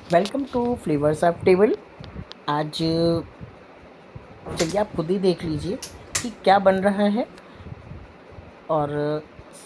Welcome to flavours of table. आज चलिए आप खुद ही देख लीजिए कि क्या बन रहा है। और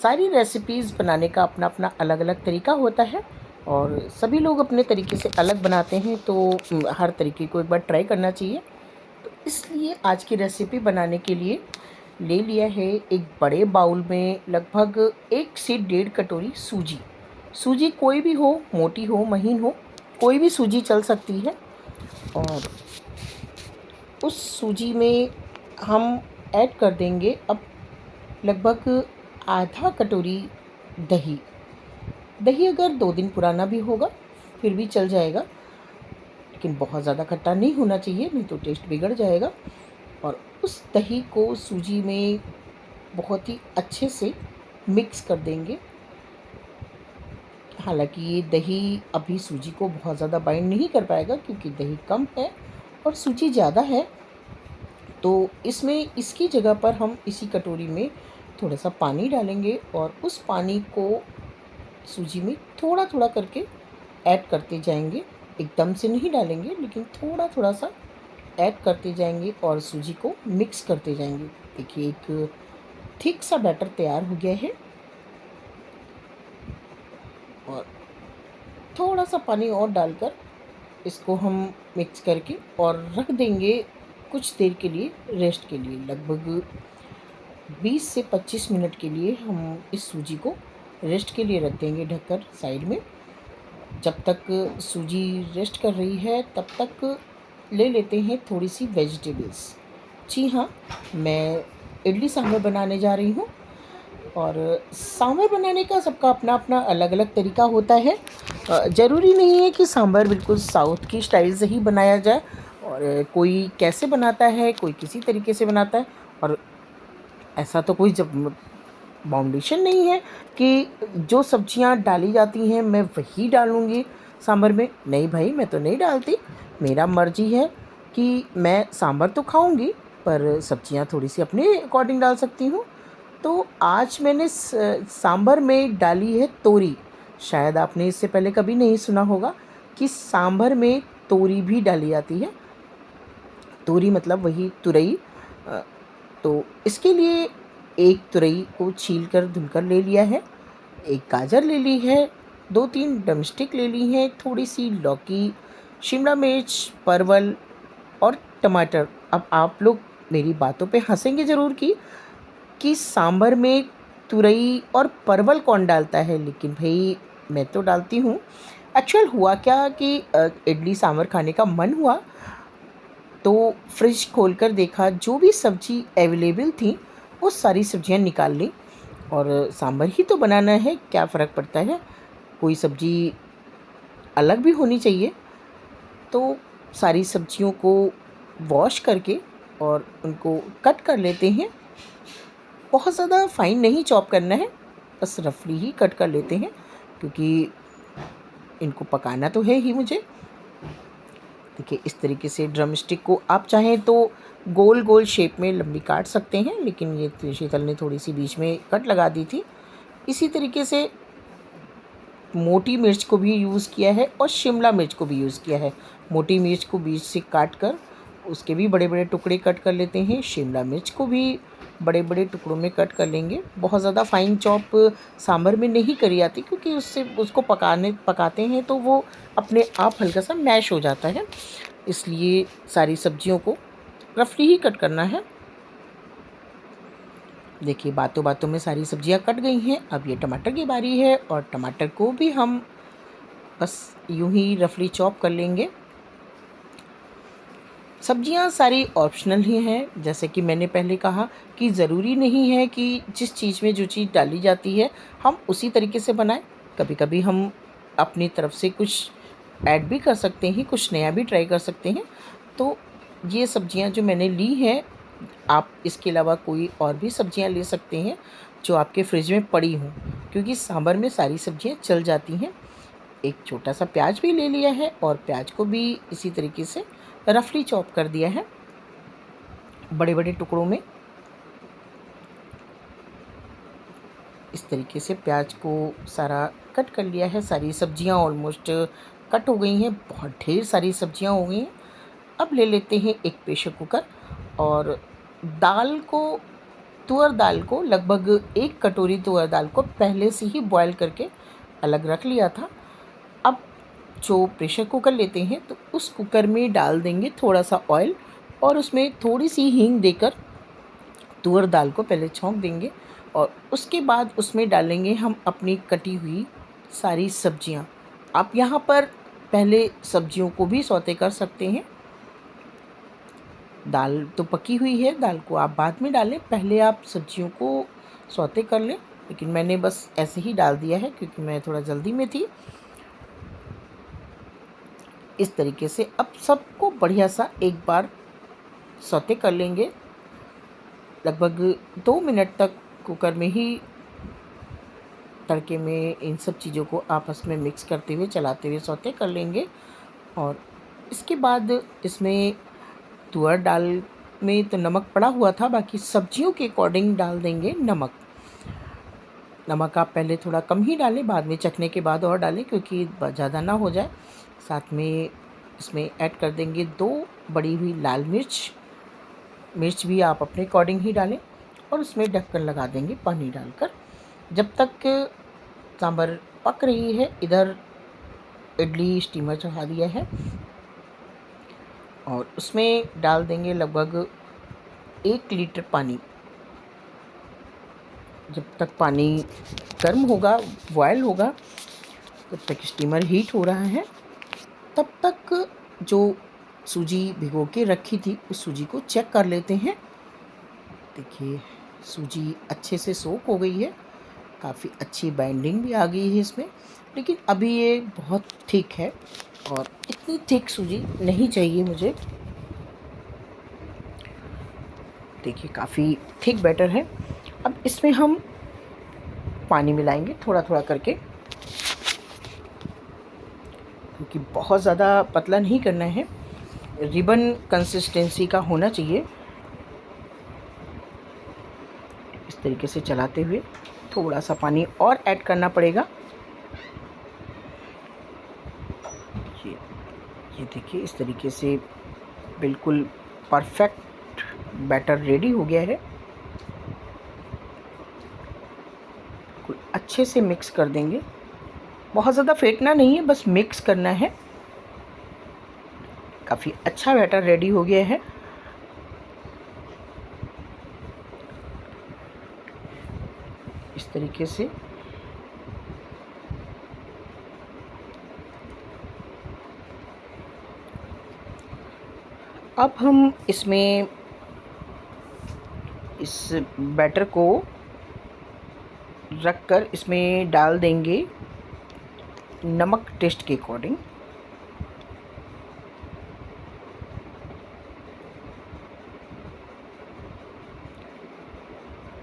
सारी रेसिपीज़ बनाने का अपना अपना अलग अलग तरीका होता है और सभी लोग अपने तरीके से अलग बनाते हैं, तो हर तरीके को एक बार ट्राई करना चाहिए। तो इसलिए आज की रेसिपी बनाने के लिए ले लिया है एक बड़े बाउल में लगभग 1 से 1.5 कटोरी सूजी। सूजी कोई भी हो, मोटी हो, महीन हो, कोई भी सूजी चल सकती है। और उस सूजी में हम ऐड कर देंगे अब लगभग आधा कटोरी दही। दही अगर 2 दिन पुराना भी होगा फिर भी चल जाएगा, लेकिन बहुत ज़्यादा खट्टा नहीं होना चाहिए, नहीं तो टेस्ट बिगड़ जाएगा। और उस दही को सूजी में बहुत ही अच्छे से मिक्स कर देंगे। हालांकि ये दही अभी सूजी को बहुत ज़्यादा बाइंड नहीं कर पाएगा क्योंकि दही कम है और सूजी ज़्यादा है। तो इसमें इसकी जगह पर हम इसी कटोरी में थोड़ा सा पानी डालेंगे और उस पानी को सूजी में थोड़ा थोड़ा करके ऐड करते जाएंगे। एकदम से नहीं डालेंगे, लेकिन थोड़ा थोड़ा सा ऐड करते जाएंगे और सूजी को मिक्स करते जाएंगे। देखिए एक थिक सा बैटर तैयार हो गया है और थोड़ा सा पानी और डालकर इसको हम मिक्स करके और रख देंगे कुछ देर के लिए, रेस्ट के लिए। लगभग 20 से 25 मिनट के लिए हम इस सूजी को रेस्ट के लिए रख देंगे ढककर साइड में। जब तक सूजी रेस्ट कर रही है तब तक ले लेते हैं थोड़ी सी वेजिटेबल्स। जी हाँ, मैं इडली सांभर बनाने जा रही हूँ। और सांभर बनाने का सबका अपना अपना अलग अलग तरीका होता है। ज़रूरी नहीं है कि सांभर बिल्कुल साउथ की स्टाइल से ही बनाया जाए। और कोई कैसे बनाता है, कोई किसी तरीके से बनाता है। और ऐसा तो कोई जब बाउंडेशन नहीं है कि जो सब्जियां डाली जाती हैं मैं वही डालूँगी सांभर में। नहीं भाई, मैं तो नहीं डालती। मेरा मर्जी है कि मैं सांभर तो खाऊंगी पर सब्जियां थोड़ी सी अपने अकॉर्डिंग डाल सकती हूँ। तो आज मैंने सांभर में डाली है तोरी। शायद आपने इससे पहले कभी नहीं सुना होगा कि सांभर में तोरी भी डाली जाती है। तोरी मतलब वही तुरई। अ, तो इसके लिए एक तुरई को छील कर धुलकर ले लिया है, एक गाजर ले ली है, 2-3 ड्रमस्टिक ले ली हैं, थोड़ी सी लौकी, शिमला मिर्च, परवल और टमाटर। अब आप लोग मेरी बातों पे हंसेंगे ज़रूर कि सांभर में तुरई और परवल कौन डालता है, लेकिन भाई मैं तो डालती हूँ। एक्चुअल हुआ क्या कि इडली सांभर खाने का मन हुआ तो फ्रिज खोलकर देखा, जो भी सब्ज़ी अवेलेबल थी वो सारी सब्जियां निकाल ली। और सांभर ही तो बनाना है, क्या फ़र्क पड़ता है, कोई सब्ज़ी अलग भी होनी चाहिए। तो सारी सब्जियों को वॉश करके और उनको कट कर लेते हैं। बहुत ज़्यादा फाइन नहीं चॉप करना है, बस रफली ही कट कर लेते हैं क्योंकि इनको पकाना तो है ही मुझे। देखिए इस तरीके से ड्रम स्टिक को आप चाहें तो गोल गोल शेप में लंबी काट सकते हैं, लेकिन ये शीतल ने थोड़ी सी बीच में कट लगा दी थी। इसी तरीके से मोटी मिर्च को भी यूज़ किया है और शिमला मिर्च को भी यूज़ किया है। मोटी मिर्च को बीच से काट कर उसके भी बड़े बड़े टुकड़े कट कर लेते हैं। शिमला मिर्च को भी बड़े बड़े टुकड़ों में कट कर लेंगे। बहुत ज़्यादा फाइन चॉप सांभर में नहीं करी जाती क्योंकि उससे उसको पकाते हैं तो वो अपने आप हल्का सा मैश हो जाता है। इसलिए सारी सब्जियों को रफली ही कट करना है। देखिए बातों बातों में सारी सब्जियां कट गई हैं। अब ये टमाटर की बारी है और टमाटर को भी हम बस यूं ही रफली चॉप कर लेंगे। सब्जियां सारी ऑप्शनल ही हैं, जैसे कि मैंने पहले कहा कि ज़रूरी नहीं है कि जिस चीज़ में जो चीज़ डाली जाती है हम उसी तरीके से बनाएं। कभी कभी हम अपनी तरफ से कुछ ऐड भी कर सकते हैं, कुछ नया भी ट्राई कर सकते हैं। तो ये सब्जियां जो मैंने ली हैं, आप इसके अलावा कोई और भी सब्जियां ले सकते हैं जो आपके फ्रिज में पड़ी हों, क्योंकि सांभर में सारी सब्जियां चल जाती हैं। एक छोटा सा प्याज भी ले लिया है और प्याज को भी इसी तरीके से रफली चॉप कर दिया है बड़े बड़े टुकड़ों में। इस तरीके से प्याज को सारा कट कर लिया है। सारी सब्जियां ऑलमोस्ट कट हो गई हैं, बहुत ढेर सारी सब्जियां हो गई हैं। अब ले लेते हैं एक प्रेशर कुकर और दाल को तुअर दाल को लगभग 1 कटोरी तुअर दाल को पहले से ही बॉयल करके अलग रख लिया था। अब जो प्रेशर कुकर लेते हैं तो उस कुकर में डाल देंगे थोड़ा सा ऑयल और उसमें थोड़ी सी हींग देकर तुअर दाल को पहले छौंक देंगे और उसके बाद उसमें डालेंगे हम अपनी कटी हुई सारी सब्जियां। आप यहाँ पर पहले सब्जियों को भी सौते कर सकते हैं। दाल तो पकी हुई है, दाल को आप बाद में डालें, पहले आप सब्जियों को सौते कर लें, लेकिन मैंने बस ऐसे ही डाल दिया है क्योंकि मैं थोड़ा जल्दी में थी। इस तरीके से अब सबको बढ़िया सा एक बार सौते कर लेंगे। लगभग 2 मिनट तक कुकर में ही तड़के में इन सब चीज़ों को आपस में मिक्स करते हुए चलाते हुए सौते कर लेंगे। और इसके बाद इसमें तुअर दाल में तो नमक पड़ा हुआ था, बाकी सब्जियों के अकॉर्डिंग डाल देंगे नमक। नमक आप पहले थोड़ा कम ही डालें, बाद में चखने के बाद और डालें क्योंकि ज़्यादा ना हो जाए। साथ में इसमें ऐड कर देंगे 2 बड़ी हुई लाल मिर्च भी आप अपने अकॉर्डिंग ही डालें और उसमें ढक्कन लगा देंगे पानी डालकर जब तक सांभर पक रही है। इधर इडली स्टीमर चढ़ा दिया है और उसमें डाल देंगे लगभग 1 लीटर पानी। जब तक पानी गर्म होगा, बॉयल होगा, तब तक स्टीमर हीट हो रहा है। तब तक जो सूजी भिगो के रखी थी उस सूजी को चेक कर लेते हैं। देखिए सूजी अच्छे से सोक हो गई है, काफ़ी अच्छी बाइंडिंग भी आ गई है इसमें, लेकिन अभी ये बहुत थिक है और इतनी थिक सूजी नहीं चाहिए मुझे। देखिए काफ़ी थिक बैटर है। अब इसमें हम पानी मिलाएंगे थोड़ा थोड़ा करके, क्योंकि बहुत ज़्यादा पतला नहीं करना है, रिबन कंसिस्टेंसी का होना चाहिए। इस तरीके से चलाते हुए थोड़ा सा पानी और ऐड करना पड़ेगा। ये देखिए इस तरीके से बिल्कुल परफेक्ट बैटर रेडी हो गया है। अच्छे से मिक्स कर देंगे, बहुत ज़्यादा फेंटना नहीं है, बस मिक्स करना है। काफ़ी अच्छा बैटर रेडी हो गया है। इस तरीके से अब हम इसमें इस बैटर को रखकर इसमें डाल देंगे नमक टेस्ट के अकॉर्डिंग।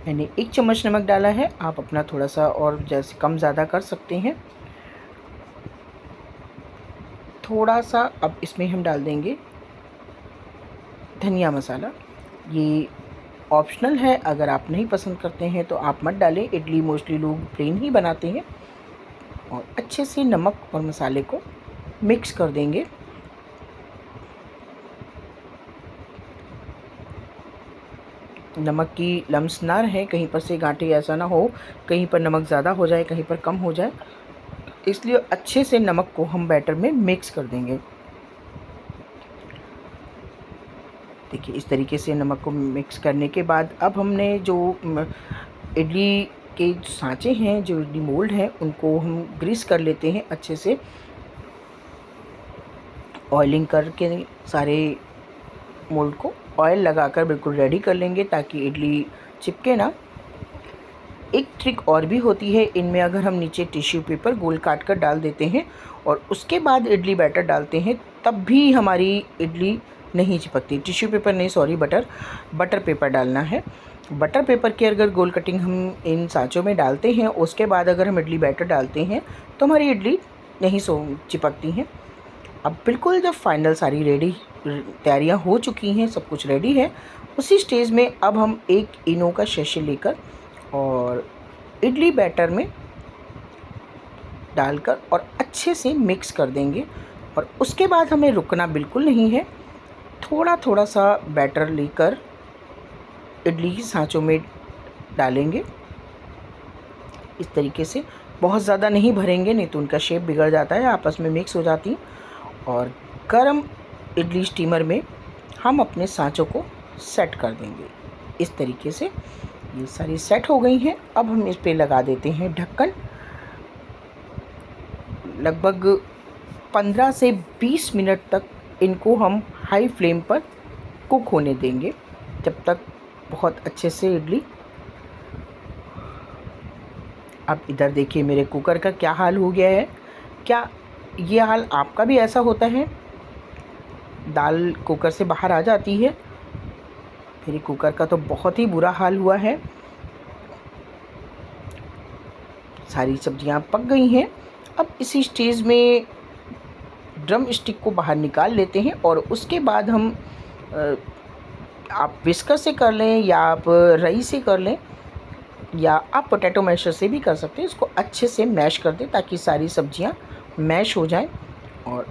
मैंने 1 चम्मच नमक डाला है, आप अपना थोड़ा सा और जैसे कम ज़्यादा कर सकते हैं। थोड़ा सा अब इसमें हम डाल देंगे धनिया मसाला। ये ऑप्शनल है, अगर आप नहीं पसंद करते हैं तो आप मत डालें। इडली मोस्टली लोग प्लेन ही बनाते हैं। और अच्छे से नमक और मसाले को मिक्स कर देंगे। नमक की लम्स ना रहे, कहीं पर से गांठे ऐसा ना हो, कहीं पर नमक ज़्यादा हो जाए, कहीं पर कम हो जाए, इसलिए अच्छे से नमक को हम बैटर में मिक्स कर देंगे। देखिए इस तरीके से नमक को मिक्स करने के बाद अब हमने जो इडली के सांचे हैं, जो इडली मोल्ड हैं, उनको हम ग्रीस कर लेते हैं अच्छे से। ऑयलिंग करके सारे मोल्ड को ऑयल लगाकर बिल्कुल रेडी कर लेंगे ताकि इडली चिपके ना। एक ट्रिक और भी होती है इनमें, अगर हम नीचे टिश्यू पेपर गोल काट कर डाल देते हैं और उसके बाद इडली बैटर डालते हैं तब भी हमारी इडली नहीं चिपकती। टिश्यू पेपर नहीं, सॉरी, बटर पेपर डालना है। बटर पेपर की अगर गोल कटिंग हम इन सांचों में डालते हैं, उसके बाद अगर हम इडली बैटर डालते हैं तो हमारी इडली नहीं चिपकती हैं। अब बिल्कुल जब फाइनल सारी तैयारियां हो चुकी हैं, सब कुछ रेडी है, उसी स्टेज में अब हम एक इनो का शैशे लेकर और इडली बैटर में डालकर और अच्छे से मिक्स कर देंगे। और उसके बाद हमें रुकना बिल्कुल नहीं है। थोड़ा थोड़ा सा बैटर लेकर इडली की सांचों में डालेंगे। इस तरीके से बहुत ज़्यादा नहीं भरेंगे, नहीं तो उनका शेप बिगड़ जाता है, आपस में मिक्स हो जाती हैं। और गरम इडली स्टीमर में हम अपने सांचों को सेट कर देंगे। इस तरीके से ये सारी सेट हो गई हैं। अब हम इस पे लगा देते हैं ढक्कन। लगभग 15 से 20 मिनट तक इनको हम हाई फ्लेम पर कुक होने देंगे, जब तक बहुत अच्छे से इडली। अब इधर देखिए मेरे कुकर का क्या हाल हो गया है। क्या ये हाल आपका भी ऐसा होता है? दाल कुकर से बाहर आ जाती है। मेरे कुकर का तो बहुत ही बुरा हाल हुआ है। सारी सब्जियां पक गई हैं। अब इसी स्टेज में ड्रम स्टिक को बाहर निकाल लेते हैं और उसके बाद हम आप विस्कर से कर लें या आप रई से कर लें या आप पोटैटो मैशर से भी कर सकते हैं। इसको अच्छे से मैश कर दें ताकि सारी सब्जियां मैश हो जाएं। और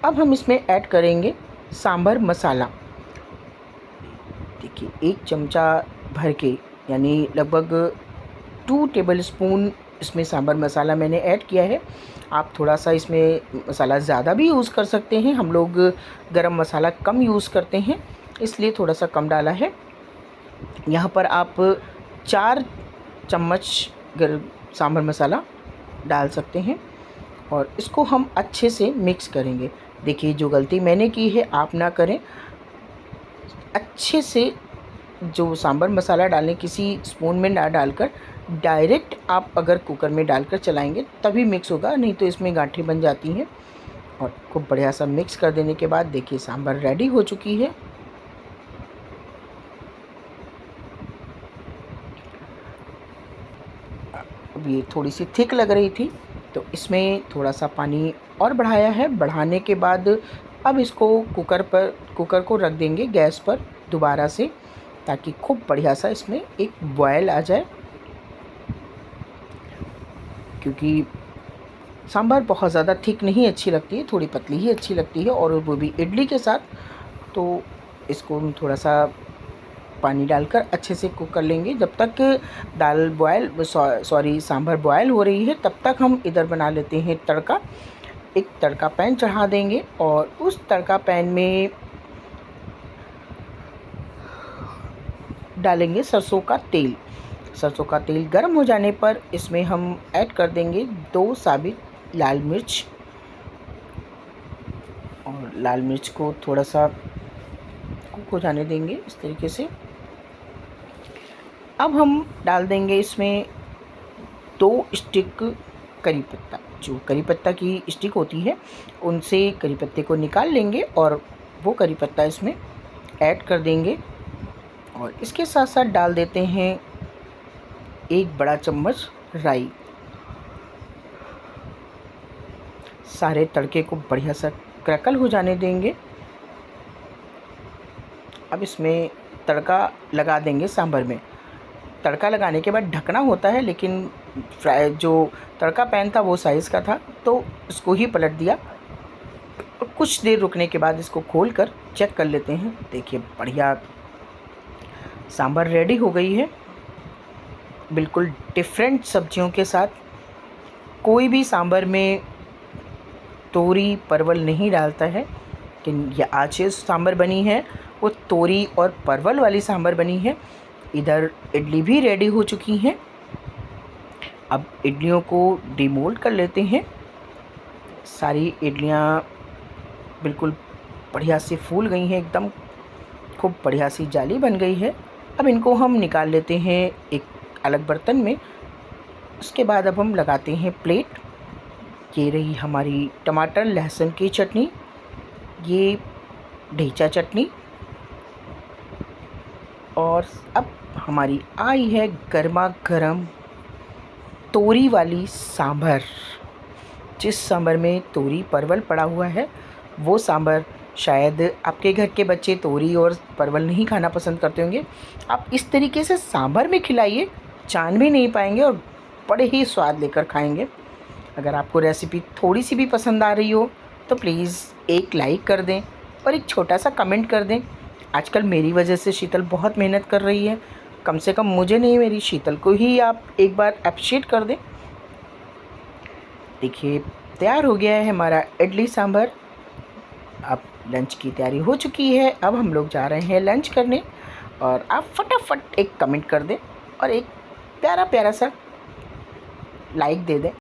अब हम इसमें ऐड करेंगे सांभर मसाला। देखिए 1 चमचा भर के, यानी लगभग 2 टेबलस्पून इसमें सांभर मसाला मैंने ऐड किया है। आप थोड़ा सा इसमें मसाला ज़्यादा भी यूज़ कर सकते हैं। हम लोग गरम मसाला कम यूज़ करते हैं, इसलिए थोड़ा सा कम डाला है। यहाँ पर आप 4 चम्मच सांभर मसाला डाल सकते हैं और इसको हम अच्छे से मिक्स करेंगे। देखिए जो गलती मैंने की है आप ना करें। अच्छे से जो सांभर मसाला डालें, किसी स्पून में ना डालकर डायरेक्ट आप अगर कुकर में डालकर चलाएंगे तभी मिक्स होगा, नहीं तो इसमें गांठें बन जाती हैं। और खूब बढ़िया सा मिक्स कर देने के बाद देखिए सांभर रेडी हो चुकी है। अब ये थोड़ी सी थिक लग रही थी तो इसमें थोड़ा सा पानी और बढ़ाया है। बढ़ाने के बाद अब इसको कुकर को रख देंगे गैस पर दोबारा से, ताकि खूब बढ़िया सा इसमें एक बॉयल आ जाए। क्योंकि सांभर बहुत ज़्यादा थिक नहीं अच्छी लगती है, थोड़ी पतली ही अच्छी लगती है, और वो भी इडली के साथ। तो इसको हम थोड़ा सा पानी डालकर अच्छे से कुक कर लेंगे। जब तक सांभर बॉयल हो रही है तब तक हम इधर बना लेते हैं तड़का। एक तड़का पैन चढ़ा देंगे और उस तड़का पैन में डालेंगे सरसों का तेल। सरसों का तेल गर्म हो जाने पर इसमें हम ऐड कर देंगे 2 साबित लाल मिर्च, और लाल मिर्च को थोड़ा सा कुक हो जाने देंगे इस तरीके से। अब हम डाल देंगे इसमें 2 स्टिक करी पत्ता। जो करी पत्ता की स्टिक होती है उनसे करी पत्ते को निकाल लेंगे और वो करी पत्ता इसमें ऐड कर देंगे। और इसके साथ साथ डाल देते हैं 1 बड़ा चम्मच राई। सारे तड़के को बढ़िया सा क्रैकल हो जाने देंगे। अब इसमें तड़का लगा देंगे सांभर में। तड़का लगाने के बाद ढकना होता है, लेकिन जो तड़का पैन था वो साइज़ का था तो इसको ही पलट दिया। कुछ देर रुकने के बाद इसको खोलकर चेक कर लेते हैं। देखिए बढ़िया सांभर रेडी हो गई है, बिल्कुल डिफरेंट सब्जियों के साथ। कोई भी सांभर में तोरी परवल नहीं डालता है, लेकिन ये आज जो सांभर बनी है वो तोरी और परवल वाली सांभर बनी है। इधर इडली भी रेडी हो चुकी हैं। अब इडलियों को डिमोल्ड कर लेते हैं। सारी इडलियां बिल्कुल बढ़िया से फूल गई हैं, एकदम खूब बढ़िया सी जाली बन गई है। अब इनको हम निकाल लेते हैं एक अलग बर्तन में। उसके बाद अब हम लगाते हैं प्लेट। ये रही हमारी टमाटर लहसुन की चटनी, ये ढेचा चटनी, और अब हमारी आई है गर्मा गर्म तोरी वाली सांभर। जिस सांभर में तोरी परवल पड़ा हुआ है वो सांभर शायद आपके घर के बच्चे तोरी और परवल नहीं खाना पसंद करते होंगे। आप इस तरीके से सांभर में खिलाइए, जान भी नहीं पाएंगे और बड़े ही स्वाद लेकर खाएंगे। अगर आपको रेसिपी थोड़ी सी भी पसंद आ रही हो तो प्लीज़ एक लाइक कर दें और एक छोटा सा कमेंट कर दें। आजकल मेरी वजह से शीतल बहुत मेहनत कर रही है, कम से कम मुझे नहीं, मेरी शीतल को ही आप एक बार अप्रिशिएट कर दें। देखिए तैयार हो गया है हमारा इडली सांभर। अब लंच की तैयारी हो चुकी है, अब हम लोग जा रहे हैं लंच करने। और आप फटाफट एक कमेंट कर दें और एक प्यारा प्यारा सा लाइक दे दें।